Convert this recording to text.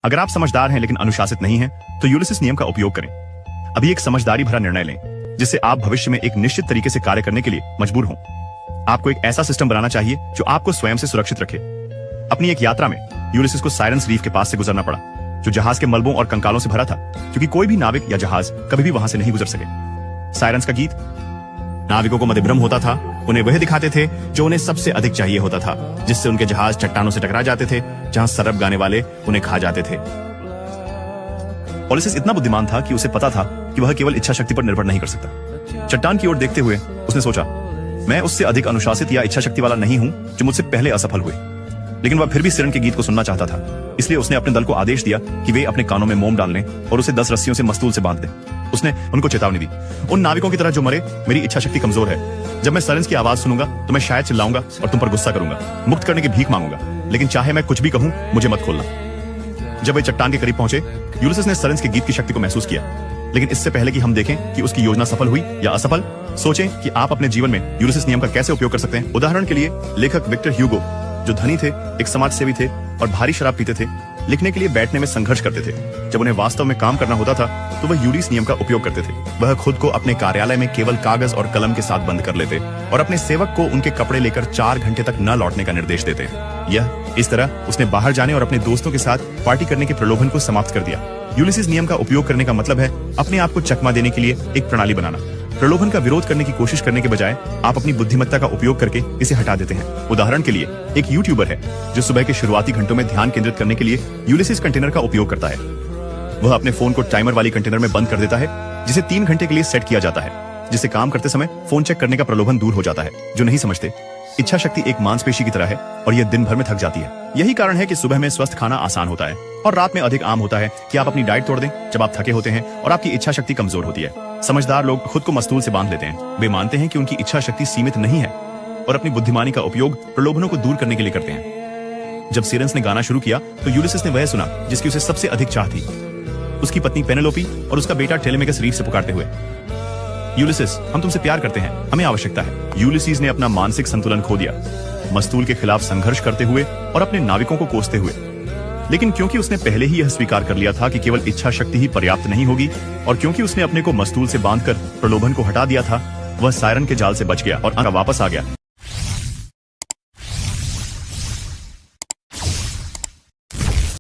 अगर आप समझदार हैं लेकिन अनुशासित नहीं हैं, तो यूलिसिस नियम का उपयोग करें। अभी एक समझदारी भरा निर्णय लें जिससे आप भविष्य में एक निश्चित तरीके से कार्य करने के लिए मजबूर हों। आपको एक ऐसा सिस्टम बनाना चाहिए जो आपको स्वयं से सुरक्षित रखे। अपनी एक यात्रा में यूलिसिस को साइरन्स रीफ के पास से गुजरना पड़ा, जो जहाज के मलबों और कंकालों से भरा था, क्योंकि कोई भी नाविक या जहाज कभी भी वहां से नहीं गुजर सके। साइरन्स का गीत नाविकों को मदिभ्रम होता था, उन्हें वह दिखाते थे जो उन्हें सबसे अधिक चाहिए होता था, जिससे उनके जहाज चट्टानों से टकरा जाते थे, जहां सरब गाने वाले उन्हें खा जाते थे। ओलिसेस इतना बुद्धिमान था कि उसे पता था कि वह केवल इच्छा शक्ति पर निर्भर नहीं कर सकता। चट्टान की ओर देखते हुए उसने सोचा, मैं उससे अधिक अनुशासित या इच्छा शक्ति वाला नहीं हूं जो मुझसे पहले असफल हुए। लेकिन वह फिर भी सिरन के गीत को सुनना चाहता था, इसलिए उसने अपने दल को आदेश दिया कि वे अपने कानों में मोम डाल लें और उसे 10 रस्सियों से मस्तूल से बांध दें। उसने उनको चेतावनी दी, उन नाविकों की तरह जो मरे, मेरी इच्छा शक्ति कमजोर है। जब मैं साइरन्स की आवाज सुनूंगा तो मैं शायद चिल्लाऊंगा और तुम पर गुस्सा करूंगा, मुक्त करने की भीख मांगूंगा, लेकिन चाहे मैं कुछ भी कहूं, मुझे मत खोलना। जब वे चट्टान के करीब पहुंचे, यूलिसिस ने साइरन्स के गीत की शक्ति को महसूस किया। लेकिन इससे पहले कि हम देखें कि उसकी योजना सफल हुई या असफल, सोचें कि आप अपने जीवन में यूलिसिस नियम का कैसे उपयोग कर सकते हैं। उदाहरण के लिए लेखक विक्टर ह्यूगो, जो धनी थे, एक समाज सेवी थे और भारी शराब पीते थे, लिखने के लिए बैठने में संघर्ष करते थे। जब उन्हें वास्तव में काम करना होता था तो वह यूलिस नियम का उपयोग करते थे। वह खुद को अपने कार्यालय में केवल कागज और कलम के साथ बंद कर लेते और अपने सेवक को उनके कपड़े लेकर 4 घंटे तक न लौटने का निर्देश देते। इस तरह उसने बाहर जाने और अपने दोस्तों के साथ पार्टी करने के प्रलोभन को समाप्त कर दिया। यूलिसिस नियम का उपयोग करने का मतलब है अपने आप को चकमा देने के लिए एक प्रणाली बनाना। प्रलोभन का विरोध करने की कोशिश करने के बजाय आप अपनी बुद्धिमत्ता का उपयोग करके इसे हटा देते हैं। उदाहरण के लिए एक यूट्यूबर है जो सुबह के शुरुआती घंटों में ध्यान केंद्रित करने के लिए यूलिसिस कंटेनर का उपयोग करता है। वह अपने फोन को टाइमर वाली कंटेनर में बंद कर देता है, जिसे 3 घंटे के लिए सेट किया जाता है, जिससे काम करते समय फोन चेक करने का प्रलोभन दूर हो जाता है। जो नहीं समझते, इच्छा शक्ति एक मांसपेशी की तरह है और यह दिन भर में थक जाती है। यही कारण है कि सुबह में स्वस्थ खाना आसान होता है और रात में अधिक आम होता है कि आप अपनी डाइट तोड़ दें जब आप थके होते हैं और आपकी इच्छा शक्ति कमजोर होती है। समझदार लोग खुद को मस्तूल से बांध लेते हैं। वे मानते हैं कि उनकी इच्छा शक्ति सीमित नहीं है और अपनी बुद्धिमानी का उपयोग प्रलोभनों को दूर करने के लिए करते हैं। जब साइरन्स ने गाना शुरू किया तो यूलिसिस ने वह सुना जिसकी उसे सबसे अधिक चाह थी, उसकी पत्नी पेनेलोपी और उसका बेटा टेलेमेकस रीफ से पुकारते हुए, यूलिसिस, हम तुमसे प्यार करते हैं, हमें आवश्यकता है। यूलिसिस ने अपना मानसिक संतुलन खो दिया, मस्तूल के खिलाफ संघर्ष करते हुए और अपने नाविकों को कोसते हुए। लेकिन क्योंकि उसने पहले ही यह स्वीकार कर लिया था कि केवल इच्छा शक्ति ही पर्याप्त नहीं होगी, और क्योंकि उसने अपने को मस्तूल से बांधकर प्रलोभन को हटा दिया था, वह सायरन के जाल से बच गया और वापस आ गया।